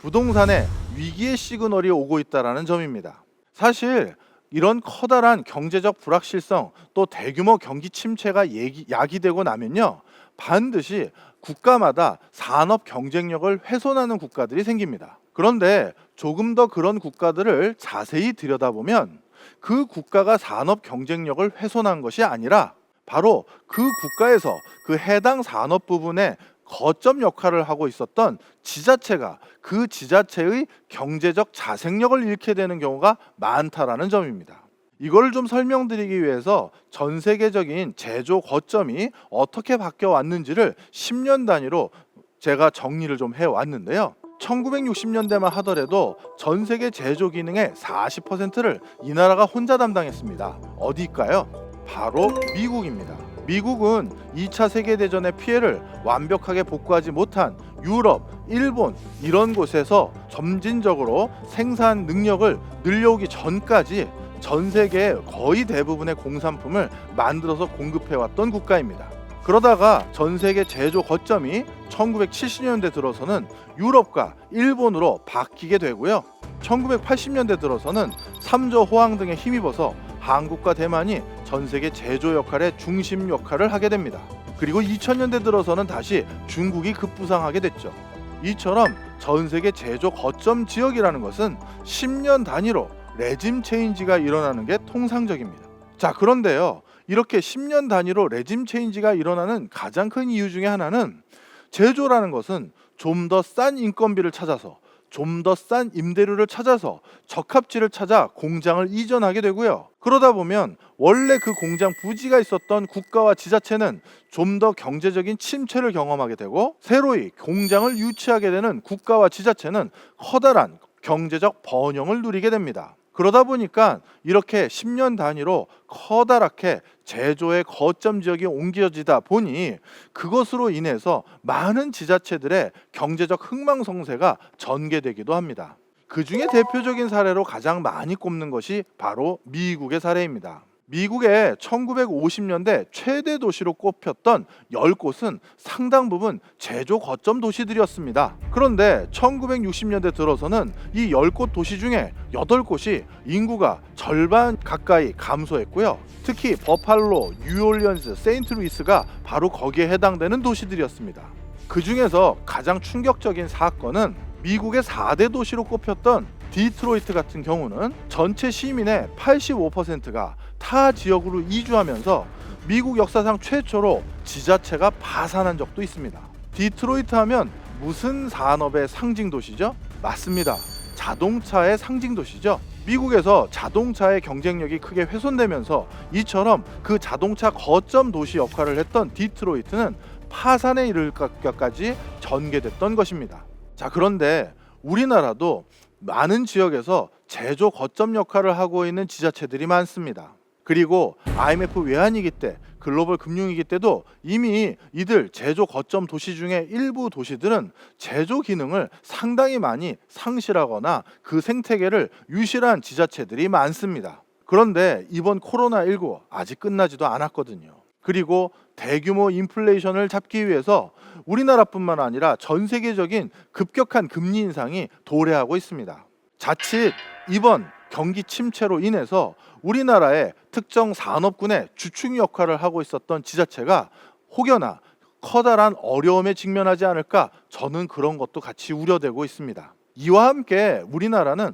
부동산에 위기의 시그널이 오고 있다는 점입니다. 사실 이런 커다란 경제적 불확실성 또 대규모 경기 침체가 야기되고 나면요, 반드시 국가마다 산업 경쟁력을 훼손하는 국가들이 생깁니다. 그런데 조금 더 그런 국가들을 자세히 들여다보면 그 국가가 산업 경쟁력을 훼손한 것이 아니라 바로 그 국가에서 그 해당 산업 부분에 거점 역할을 하고 있었던 지자체가 그 지자체의 경제적 자생력을 잃게 되는 경우가 많다라는 점입니다. 이걸 좀 설명드리기 위해서 전 세계적인 제조 거점이 어떻게 바뀌어 왔는지를 10년 단위로 제가 정리를 좀 해왔는데요. 1960년대만 하더라도 전 세계 제조 기능의 40%를 이 나라가 혼자 담당했습니다. 어디일까요? 바로 미국입니다. 미국은 2차 세계대전의 피해를 완벽하게 복구하지 못한 유럽, 일본 이런 곳에서 점진적으로 생산 능력을 늘려오기 전까지 전 세계의 거의 대부분의 공산품을 만들어서 공급해왔던 국가입니다. 그러다가 전 세계 제조 거점이 1970년대 들어서는 유럽과 일본으로 바뀌게 되고요. 1980년대 들어서는 삼조 호황 등에 힘입어서 한국과 대만이 전 세계 제조 역할의 중심 역할을 하게 됩니다. 그리고 2000년대 들어서는 다시 중국이 급부상하게 됐죠. 이처럼 전 세계 제조 거점 지역이라는 것은 10년 단위로 레짐 체인지가 일어나는 게 통상적입니다. 자, 그런데요, 이렇게 10년 단위로 레짐 체인지가 일어나는 가장 큰 이유 중에 하나는 제조라는 것은 좀 더 싼 인건비를 찾아서 좀 더 싼 임대료를 찾아서 적합지를 찾아 공장을 이전하게 되고요. 그러다 보면 원래 그 공장 부지가 있었던 국가와 지자체는 좀 더 경제적인 침체를 경험하게 되고, 새로이 공장을 유치하게 되는 국가와 지자체는 커다란 경제적 번영을 누리게 됩니다. 그러다 보니까 이렇게 10년 단위로 커다랗게 제조의 거점 지역이 옮겨지다 보니 그것으로 인해서 많은 지자체들의 경제적 흥망성쇠가 전개되기도 합니다. 그 중에 대표적인 사례로 가장 많이 꼽는 것이 바로 미국의 사례입니다. 미국의 1950년대 최대 도시로 꼽혔던 10곳은 상당 부분 제조 거점 도시들이었습니다. 그런데 1960년대 들어서는 이 10곳 도시 중에 8곳이 인구가 절반 가까이 감소했고요. 특히 버팔로, 뉴올리언스, 세인트루이스가 바로 거기에 해당되는 도시들이었습니다. 그 중에서 가장 충격적인 사건은 미국의 4대 도시로 꼽혔던 디트로이트 같은 경우는 전체 시민의 85%가 타 지역으로 이주하면서 미국 역사상 최초로 지자체가 파산한 적도 있습니다. 디트로이트 하면 무슨 산업의 상징 도시죠? 맞습니다. 자동차의 상징 도시죠. 미국에서 자동차의 경쟁력이 크게 훼손되면서 이처럼 그 자동차 거점 도시 역할을 했던 디트로이트는 파산에 이르기까지 전개됐던 것입니다. 자, 그런데 우리나라도 많은 지역에서 제조 거점 역할을 하고 있는 지자체들이 많습니다. 그리고 IMF 외환위기 때, 글로벌 금융위기 때도 이미 이들 제조 거점 도시 중에 일부 도시들은 제조 기능을 상당히 많이 상실하거나 그 생태계를 유실한 지자체들이 많습니다. 그런데 이번 코로나19 아직 끝나지도 않았거든요. 그리고 대규모 인플레이션을 잡기 위해서 우리나라뿐만 아니라 전 세계적인 급격한 금리 인상이 도래하고 있습니다. 자칫 이번 경기 침체로 인해서 우리나라의 특정 산업군의 주축 역할을 하고 있었던 지자체가 혹여나 커다란 어려움에 직면하지 않을까, 저는 그런 것도 같이 우려되고 있습니다. 이와 함께 우리나라는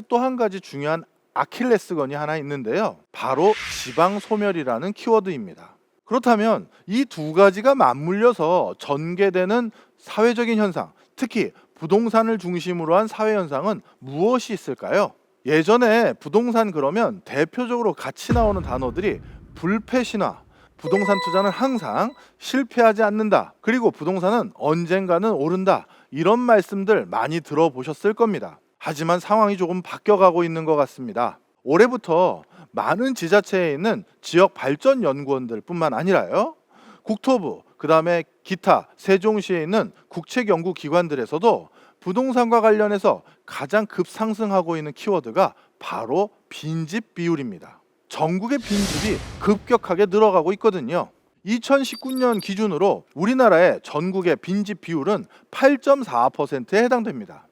또 한 가지 중요한 아킬레스건이 하나 있는데요. 바로 지방 소멸이라는 키워드입니다. 그렇다면 이 두 가지가 맞물려서 전개되는 사회적인 현상, 특히 부동산을 중심으로 한 사회 현상은 무엇이 있을까요? 예전에 부동산 그러면 대표적으로 같이 나오는 단어들이 불패신화, 부동산 투자는 항상 실패하지 않는다, 그리고 부동산은 언젠가는 오른다, 이런 말씀들 많이 들어보셨을 겁니다. 하지만 상황이 조금 바뀌어가고 있는 것 같습니다. 올해부터 많은 지자체에 있는 지역 발전 연구원들 뿐만 아니라요, 국토부, 그 다음에 기타 세종시에 있는 국책 연구 기관들에서도 부동산과 관련해서 가장 급상승하고 있는 키워드가 바로 빈집 비율입니다. 전국의 빈집이 급격하게 늘어가고 있거든요. 2019년 기준으로 우리나라의 전국의 빈집 비율은 8.4%에 해당됩니다.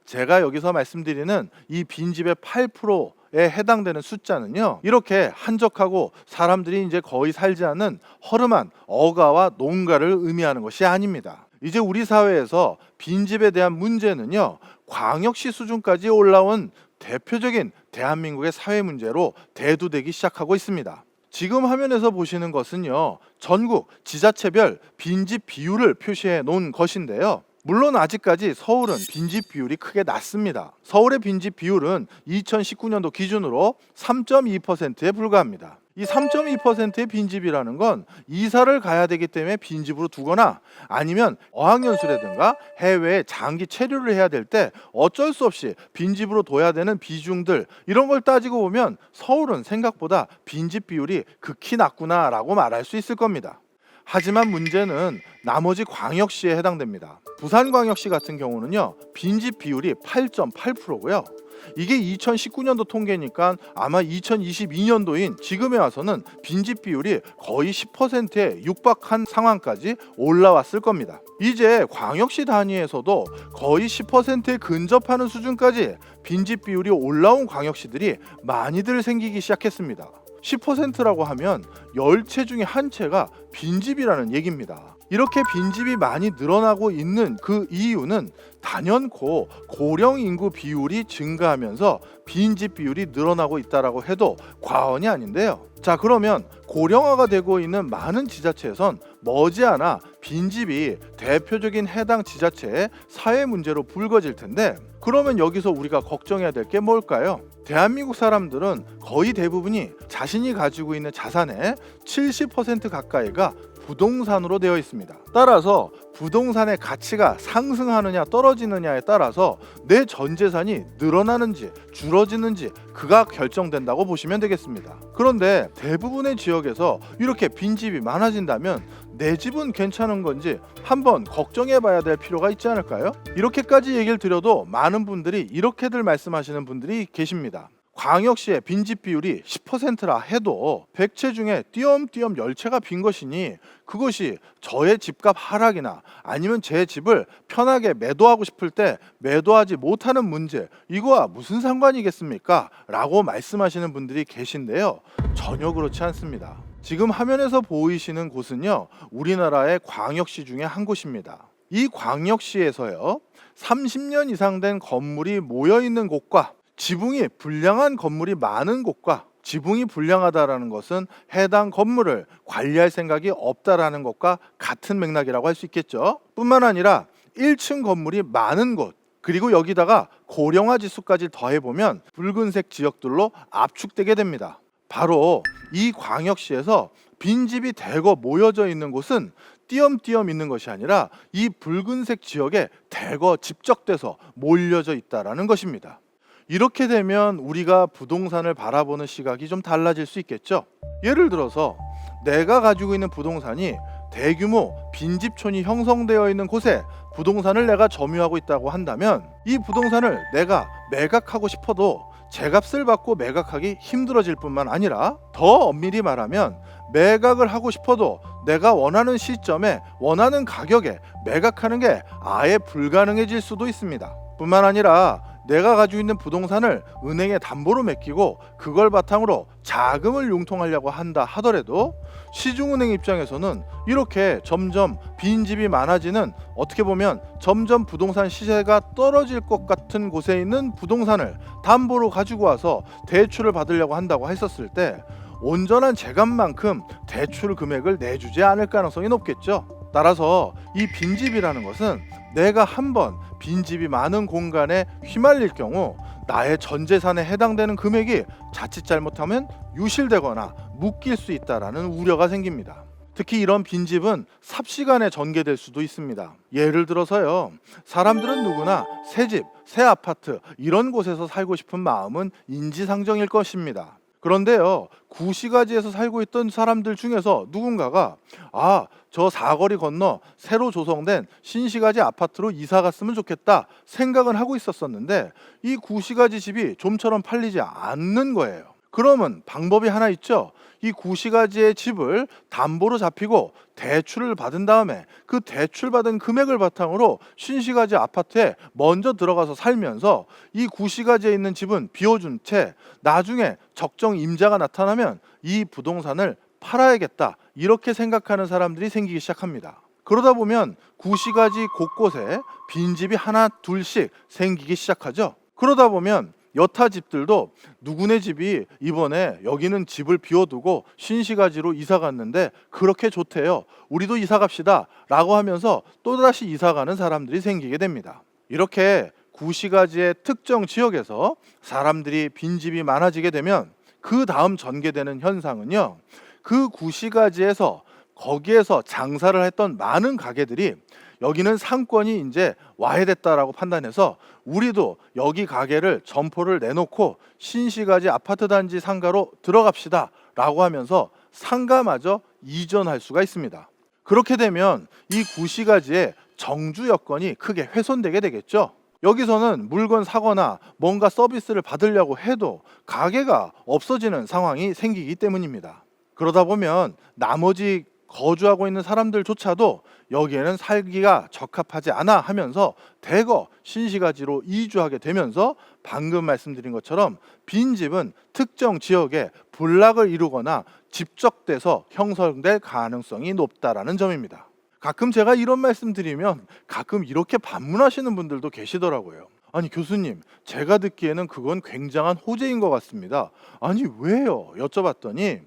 제가 여기서 말씀드리는 이 빈집의 8%에 해당되는 숫자는요, 이렇게 한적하고 사람들이 이제 거의 살지 않는 허름한 어가와 농가를 의미하는 것이 아닙니다. 이제 우리 사회에서 빈집에 대한 문제는요, 광역시 수준까지 올라온 대표적인 대한민국의 사회 문제로 대두되기 시작하고 있습니다. 지금 화면에서 보시는 것은요, 전국 지자체별 빈집 비율을 표시해 놓은 것인데요. 물론 아직까지 서울은 빈집 비율이 크게 낮습니다. 서울의 빈집 비율은 2019년도 기준으로 3.2%에 불과합니다. 이 3.2%의 빈집이라는 건 이사를 가야 되기 때문에 빈집으로 두거나 아니면 어학연수라든가 해외에 장기 체류를 해야 될 때 어쩔 수 없이 빈집으로 둬야 되는 비중들, 이런 걸 따지고 보면 서울은 생각보다 빈집 비율이 극히 낮구나라고 말할 수 있을 겁니다. 하지만 문제는 나머지 광역시에 해당됩니다. 부산광역시 같은 경우는요, 빈집 비율이 8.8%고요. 이게 2019년도 통계니까 아마 2022년도인 지금에 와서는 빈집 비율이 거의 10%에 육박한 상황까지 올라왔을 겁니다. 이제 광역시 단위에서도 거의 10%에 근접하는 수준까지 빈집 비율이 올라온 광역시들이 많이들 생기기 시작했습니다. 10%라고 하면 10채 중에 한 채가 빈집이라는 얘기입니다. 이렇게 빈집이 많이 늘어나고 있는 그 이유는 단연코 고령 인구 비율이 증가하면서 빈집 비율이 늘어나고 있다라고 해도 과언이 아닌데요. 자, 그러면 고령화가 되고 있는 많은 지자체에선 머지않아 빈집이 대표적인 해당 지자체의 사회 문제로 불거질 텐데, 그러면 여기서 우리가 걱정해야 될 게 뭘까요? 대한민국 사람들은 거의 대부분이 자신이 가지고 있는 자산의 70% 가까이가 부동산으로 되어 있습니다. 따라서 부동산의 가치가 상승하느냐 떨어지느냐에 따라서 내 전 재산이 늘어나는지 줄어지는지 그가 결정된다고 보시면 되겠습니다. 그런데 대부분의 지역에서 이렇게 빈집이 많아진다면 내 집은 괜찮은 건지 한번 걱정해 봐야 될 필요가 있지 않을까요? 이렇게까지 얘기를 드려도 많은 분들이 이렇게들 말씀하시는 분들이 계십니다. 광역시의 빈집 비율이 10%라 해도 100채 중에 띄엄띄엄 10채가 빈 것이니 그것이 저의 집값 하락이나 아니면 제 집을 편하게 매도하고 싶을 때 매도하지 못하는 문제, 이거와 무슨 상관이겠습니까? 라고 말씀하시는 분들이 계신데요. 전혀 그렇지 않습니다. 지금 화면에서 보이시는 곳은요, 우리나라의 광역시 중에 한 곳입니다. 이 광역시에서요, 30년 이상 된 건물이 모여 있는 곳과 지붕이 불량한 건물이 많은 곳과, 지붕이 불량하다라는 것은 해당 건물을 관리할 생각이 없다라는 것과 같은 맥락이라고 할 수 있겠죠. 뿐만 아니라 1층 건물이 많은 곳, 그리고 여기다가 고령화 지수까지 더해보면 붉은색 지역들로 압축되게 됩니다. 바로 이 광역시에서 빈집이 대거 모여져 있는 곳은 띄엄띄엄 있는 것이 아니라 이 붉은색 지역에 대거 집적돼서 몰려져 있다라는 것입니다. 이렇게 되면 우리가 부동산을 바라보는 시각이 좀 달라질 수 있겠죠. 예를 들어서 내가 가지고 있는 부동산이 대규모 빈집촌이 형성되어 있는 곳에 부동산을 내가 점유하고 있다고 한다면 이 부동산을 내가 매각하고 싶어도 제값을 받고 매각하기 힘들어질 뿐만 아니라, 더 엄밀히 말하면 매각을 하고 싶어도 내가 원하는 시점에 원하는 가격에 매각하는 게 아예 불가능해질 수도 있습니다. 뿐만 아니라 내가 가지고 있는 부동산을 은행에 담보로 맡기고 그걸 바탕으로 자금을 융통하려고 한다 하더라도 시중은행 입장에서는 이렇게 점점 빈집이 많아지는, 어떻게 보면 점점 부동산 시세가 떨어질 것 같은 곳에 있는 부동산을 담보로 가지고 와서 대출을 받으려고 한다고 했었을 때 온전한 제값만큼 대출 금액을 내주지 않을 가능성이 높겠죠. 따라서 이 빈집이라는 것은 내가 한번 빈집이 많은 공간에 휘말릴 경우 나의 전 재산에 해당되는 금액이 자칫 잘못하면 유실되거나 묶일 수 있다라는 우려가 생깁니다. 특히 이런 빈집은 삽시간에 전개될 수도 있습니다. 예를 들어서요, 사람들은 누구나 새 집, 새 아파트 이런 곳에서 살고 싶은 마음은 인지상정일 것입니다. 그런데요, 구시가지에서 살고 있던 사람들 중에서 누군가가 저 사거리 건너 새로 조성된 신시가지 아파트로 이사 갔으면 좋겠다 생각은 하고 있었었는데 이 구시가지 집이 좀처럼 팔리지 않는 거예요. 그러면 방법이 하나 있죠. 이 구시가지의 집을 담보로 잡히고 대출을 받은 다음에 그 대출받은 금액을 바탕으로 신시가지 아파트에 먼저 들어가서 살면서 이 구시가지에 있는 집은 비워준 채 나중에 적정 임자가 나타나면 이 부동산을 팔아야겠다, 이렇게 생각하는 사람들이 생기기 시작합니다. 그러다 보면 구시가지 곳곳에 빈집이 하나 둘씩 생기기 시작하죠. 그러다 보면 여타 집들도 누구네 집이 이번에 여기는 집을 비워두고 신시가지로 이사 갔는데 그렇게 좋대요, 우리도 이사 갑시다 라고 하면서 또다시 이사 가는 사람들이 생기게 됩니다. 이렇게 구시가지의 특정 지역에서 사람들이 빈집이 많아지게 되면 그 다음 전개되는 현상은요, 그 구시가지에서 거기에서 장사를 했던 많은 가게들이 여기는 상권이 이제 와야 됐다라고 판단해서 우리도 여기 가게를 점포를 내놓고 신시가지 아파트 단지 상가로 들어갑시다 라고 하면서 상가마저 이전할 수가 있습니다. 그렇게 되면 이 구시가지의 정주 여건이 크게 훼손되게 되겠죠. 여기서는 물건 사거나 뭔가 서비스를 받으려고 해도 가게가 없어지는 상황이 생기기 때문입니다. 그러다 보면 나머지 거주하고 있는 사람들조차도 여기에는 살기가 적합하지 않아 하면서 대거 신시가지로 이주하게 되면서 방금 말씀드린 것처럼 빈집은 특정 지역에 군락을 이루거나 집적돼서 형성될 가능성이 높다라는 점입니다. 가끔 제가 이런 말씀 드리면 가끔 이렇게 반문하시는 분들도 계시더라고요. 아니 교수님, 제가 듣기에는 그건 굉장한 호재인 것 같습니다. 아니 왜요? 여쭤봤더니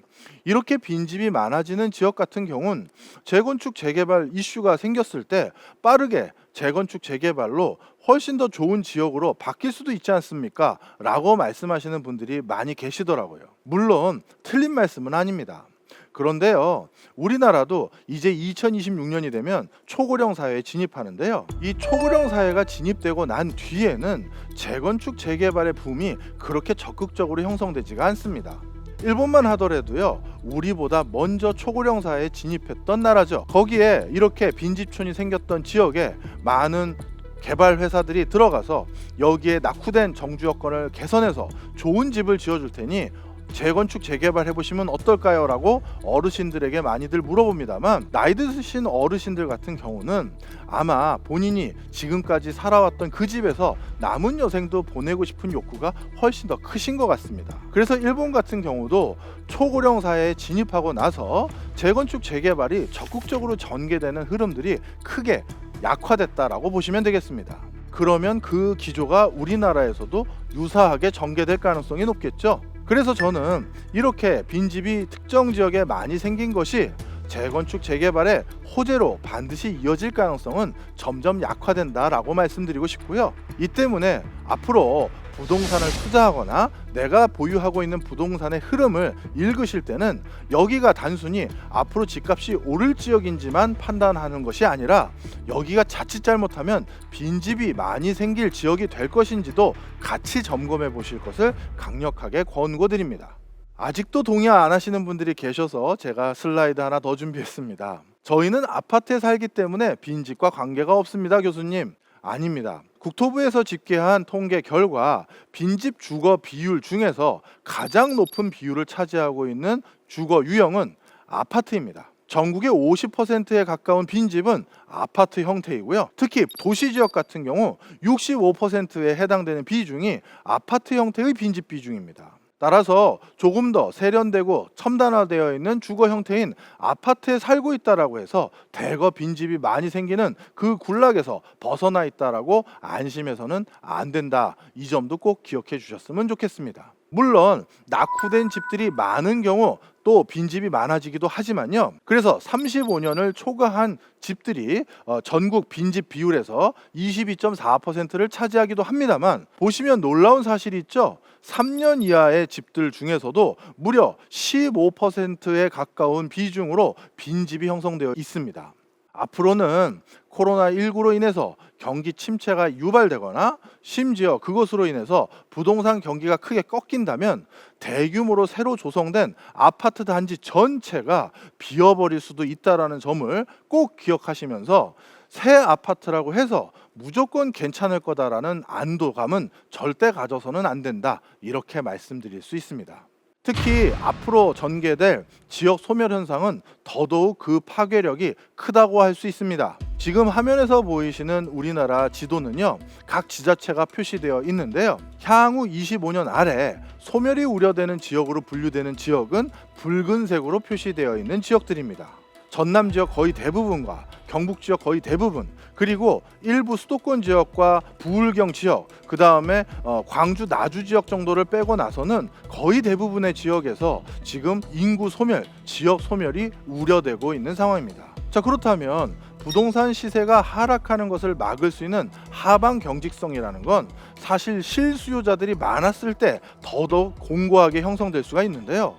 이렇게 빈집이 많아지는 지역 같은 경우는 재건축 재개발 이슈가 생겼을 때 빠르게 재건축 재개발로 훨씬 더 좋은 지역으로 바뀔 수도 있지 않습니까? 라고 말씀하시는 분들이 많이 계시더라고요. 물론 틀린 말씀은 아닙니다. 그런데요, 우리나라도 이제 2026년이 되면 초고령 사회에 진입하는데요, 이 초고령 사회가 진입되고 난 뒤에는 재건축 재개발의 붐이 그렇게 적극적으로 형성되지가 않습니다. 일본만 하더라도요, 우리보다 먼저 초고령 사회에 진입했던 나라죠. 거기에 이렇게 빈집촌이 생겼던 지역에 많은 개발 회사들이 들어가서 여기에 낙후된 정주 여건을 개선해서 좋은 집을 지어줄 테니 재건축 재개발 해보시면 어떨까요? 라고 어르신들에게 많이들 물어봅니다만, 나이 드신 어르신들 같은 경우는 아마 본인이 지금까지 살아왔던 그 집에서 남은 여생도 보내고 싶은 욕구가 훨씬 더 크신 것 같습니다. 그래서 일본 같은 경우도 초고령 사회에 진입하고 나서 재건축 재개발이 적극적으로 전개되는 흐름들이 크게 약화됐다라고 보시면 되겠습니다. 그러면 그 기조가 우리나라에서도 유사하게 전개될 가능성이 높겠죠. 그래서 저는 이렇게 빈집이 특정 지역에 많이 생긴 것이 재건축 재개발의 호재로 반드시 이어질 가능성은 점점 약화된다라고 말씀드리고 싶고요. 이 때문에 앞으로 부동산을 투자하거나 내가 보유하고 있는 부동산의 흐름을 읽으실 때는 여기가 단순히 앞으로 집값이 오를 지역인지만 판단하는 것이 아니라 여기가 자칫 잘못하면 빈집이 많이 생길 지역이 될 것인지도 같이 점검해 보실 것을 강력하게 권고드립니다. 아직도 동의 안 하시는 분들이 계셔서 제가 슬라이드 하나 더 준비했습니다. 저희는 아파트에 살기 때문에 빈집과 관계가 없습니다, 교수님. 아닙니다. 국토부에서 집계한 통계 결과 빈집 주거 비율 중에서 가장 높은 비율을 차지하고 있는 주거 유형은 아파트입니다. 전국의 50%에 가까운 빈집은 아파트 형태이고요. 특히 도시지역 같은 경우 65%에 해당되는 비중이 아파트 형태의 빈집 비중입니다. 따라서 조금 더 세련되고 첨단화되어 있는 주거 형태인 아파트에 살고 있다라고 해서 대거 빈집이 많이 생기는 그 군락에서 벗어나 있다라고 안심해서는 안 된다. 이 점도 꼭 기억해 주셨으면 좋겠습니다. 물론 낙후된 집들이 많은 경우 또 빈집이 많아지기도 하지만요. 그래서 35년을 초과한 집들이 전국 빈집 비율에서 22.4%를 차지하기도 합니다만, 보시면 놀라운 사실이 있죠. 3년 이하의 집들 중에서도 무려 15%에 가까운 비중으로 빈집이 형성되어 있습니다. 앞으로는 코로나19로 인해서 경기 침체가 유발되거나 심지어 그것으로 인해서 부동산 경기가 크게 꺾인다면 대규모로 새로 조성된 아파트 단지 전체가 비어버릴 수도 있다는 점을 꼭 기억하시면서 새 아파트라고 해서 무조건 괜찮을 거다라는 안도감은 절대 가져서는 안 된다, 이렇게 말씀드릴 수 있습니다. 특히 앞으로 전개될 지역 소멸 현상은 더더욱 그 파괴력이 크다고 할 수 있습니다. 지금 화면에서 보이시는 우리나라 지도는요, 각 지자체가 표시되어 있는데요. 향후 25년 아래 소멸이 우려되는 지역으로 분류되는 지역은 붉은색으로 표시되어 있는 지역들입니다. 전남 지역 거의 대부분과 경북 지역 거의 대부분, 그리고 일부 수도권 지역과 부울경 지역, 그 다음에 광주 나주 지역 정도를 빼고 나서는 거의 대부분의 지역에서 지금 인구 소멸, 지역 소멸이 우려되고 있는 상황입니다. 자, 그렇다면 부동산 시세가 하락하는 것을 막을 수 있는 하방 경직성이라는 건 사실 실수요자들이 많았을 때 더더욱 공고하게 형성될 수가 있는데요.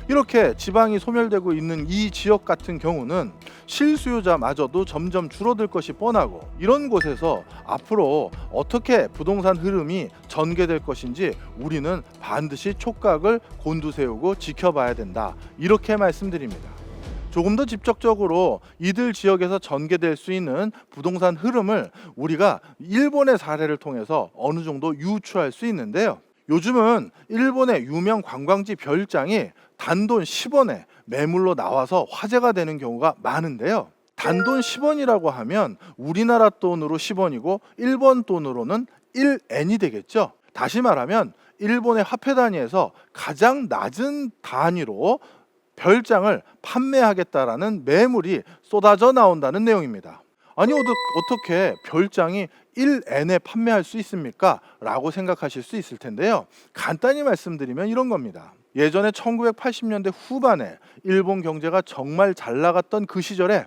이렇게 지방이 소멸되고 있는 이 지역 같은 경우는 실수요자마저도 점점 줄어들 것이 뻔하고, 이런 곳에서 앞으로 어떻게 부동산 흐름이 전개될 것인지 우리는 반드시 촉각을 곤두세우고 지켜봐야 된다, 이렇게 말씀드립니다. 조금 더 직접적으로 이들 지역에서 전개될 수 있는 부동산 흐름을 우리가 일본의 사례를 통해서 어느 정도 유추할 수 있는데요. 요즘은 일본의 유명 관광지 별장이 단돈 10원에 매물로 나와서 화제가 되는 경우가 많은데요. 단돈 10원이라고 하면 우리나라 돈으로 10원이고 일본 돈으로는 1엔이 되겠죠. 다시 말하면 일본의 화폐 단위에서 가장 낮은 단위로 별장을 판매하겠다라는 매물이 쏟아져 나온다는 내용입니다. 아니, 어떻게 별장이 1엔에 판매할 수 있습니까? 라고 생각하실 수 있을 텐데요. 간단히 말씀드리면 이런 겁니다. 예전에 1980년대 후반에 일본 경제가 정말 잘 나갔던 그 시절에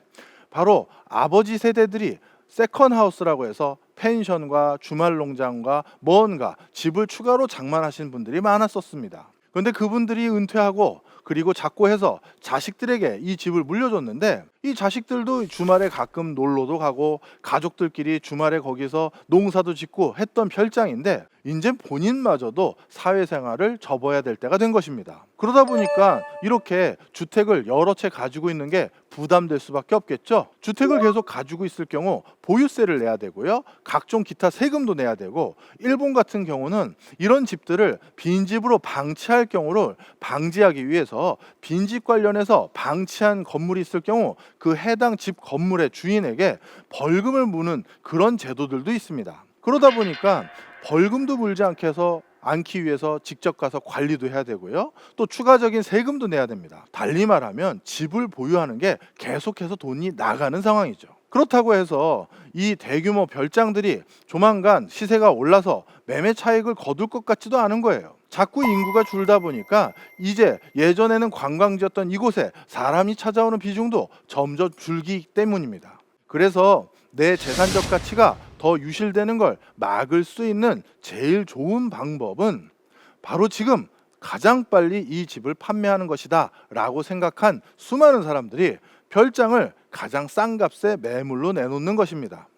바로 아버지 세대들이 세컨하우스라고 해서 펜션과 주말농장과 뭔가 집을 추가로 장만하신 분들이 많았었습니다. 그런데 그분들이 은퇴하고 그리고 자꾸 해서 자식들에게 이 집을 물려줬는데, 이 자식들도 주말에 가끔 놀러도 가고 가족들끼리 주말에 거기서 농사도 짓고 했던 별장인데, 이제 본인마저도 사회생활을 접어야 될 때가 된 것입니다. 그러다 보니까 이렇게 주택을 여러 채 가지고 있는 게 부담될 수밖에 없겠죠. 주택을 계속 가지고 있을 경우 보유세를 내야 되고요, 각종 기타 세금도 내야 되고, 일본 같은 경우는 이런 집들을 빈집으로 방치할 경우를 방지하기 위해서 빈집 관련해서 방치한 건물이 있을 경우 그 해당 집 건물의 주인에게 벌금을 무는 그런 제도들도 있습니다. 그러다 보니까 벌금도 물지 않기 위해서 직접 가서 관리도 해야 되고요, 또 추가적인 세금도 내야 됩니다. 달리 말하면 집을 보유하는 게 계속해서 돈이 나가는 상황이죠. 그렇다고 해서 이 대규모 별장들이 조만간 시세가 올라서 매매 차익을 거둘 것 같지도 않은 거예요. 자꾸 인구가 줄다 보니까 이제 예전에는 관광지였던 이곳에 사람이 찾아오는 비중도 점점 줄기 때문입니다. 그래서 내 재산적 가치가 더 유실되는 걸 막을 수 있는 제일 좋은 방법은 바로 지금 가장 빨리 이 집을 판매하는 것이다 라고 생각한 수많은 사람들이 별장을 가장 싼 값에 매물로 내놓는 것입니다.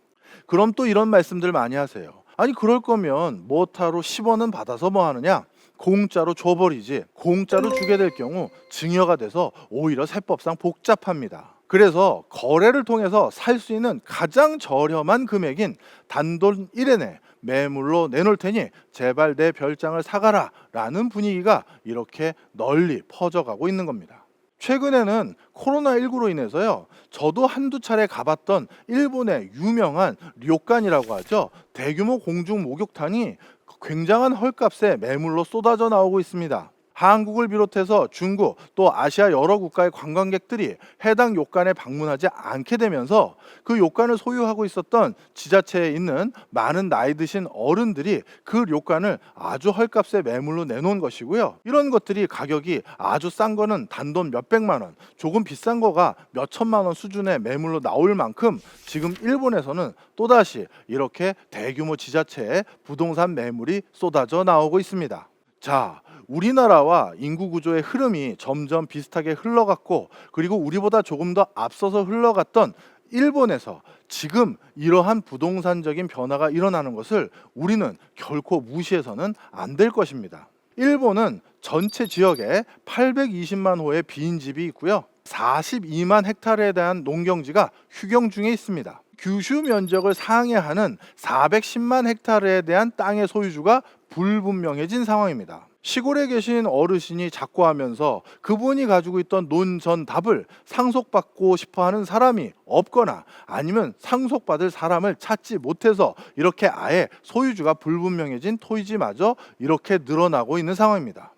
그럼 또 이런 말씀들 많이 하세요. 아니, 그럴 거면 뭐타로 10원은 받아서 뭐 하느냐? 공짜로 줘버리지. 공짜로 주게 될 경우 증여가 돼서 오히려 세법상 복잡합니다. 그래서 거래를 통해서 살 수 있는 가장 저렴한 금액인 단돈 1엔에 매물로 내놓을 테니 제발 내 별장을 사가라 라는 분위기가 이렇게 널리 퍼져가고 있는 겁니다. 최근에는 코로나19로 인해서요, 저도 한두 차례 가봤던 일본의 유명한 료칸이라고 하죠, 대규모 공중 목욕탕이 굉장한 헐값에 매물로 쏟아져 나오고 있습니다. 한국을 비롯해서 중국 또 아시아 여러 국가의 관광객들이 해당 료칸에 방문하지 않게 되면서 그 료칸을 소유하고 있었던 지자체에 있는 많은 나이 드신 어른들이 그 료칸을 아주 헐값에 매물로 내놓은 것이고요. 이런 것들이 가격이 아주 싼 거는 단돈 몇백만 원, 조금 비싼 거가 몇천만 원 수준의 매물로 나올 만큼 지금 일본에서는 또다시 이렇게 대규모 지자체의 부동산 매물이 쏟아져 나오고 있습니다. 자, 우리나라와 인구 구조의 흐름이 점점 비슷하게 흘러갔고, 그리고 우리보다 조금 더 앞서서 흘러갔던 일본에서 지금 이러한 부동산적인 변화가 일어나는 것을 우리는 결코 무시해서는 안 될 것입니다. 일본은 전체 지역에 820만 호의 빈집이 있고요, 42만 헥타르에 대한 농경지가 휴경 중에 있습니다. 규슈 면적을 상회하는 410만 헥타르에 대한 땅의 소유주가 불분명해진 상황입니다. 시골에 계신 어르신이 작고하면서 그분이 가지고 있던 논전답을 상속받고 싶어하는 사람이 없거나 아니면 상속받을 사람을 찾지 못해서 이렇게 아예 소유주가 불분명해진 토지마저 이렇게 늘어나고 있는 상황입니다.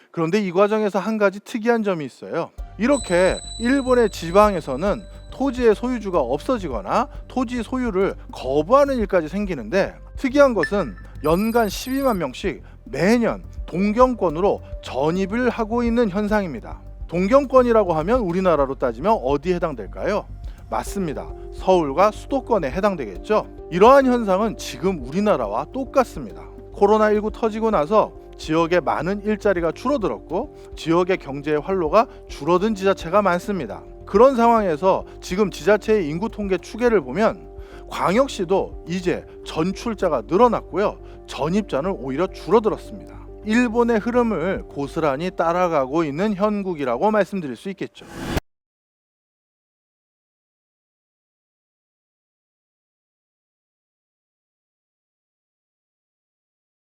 그런데 이 과정에서 한 가지 특이한 점이 있어요. 이렇게 일본의 지방에서는 토지의 소유주가 없어지거나 토지 소유를 거부하는 일까지 생기는데, 특이한 것은 연간 12만 명씩 매년 동경권으로 전입을 하고 있는 현상입니다. 동경권이라고 하면 우리나라로 따지면 어디에 해당될까요? 맞습니다. 서울과 수도권에 해당되겠죠. 이러한 현상은 지금 우리나라와 똑같습니다. 코로나19 터지고 나서 지역의 많은 일자리가 줄어들었고 지역의 경제의 활로가 줄어든 지자체가 많습니다. 그런 상황에서 지금 지자체의 인구 통계 추계를 보면 광역시도 이제 전출자가 늘어났고요, 전입자는 오히려 줄어들었습니다. 일본의 흐름을 고스란히 따라가고 있는 형국이라고 말씀드릴 수 있겠죠.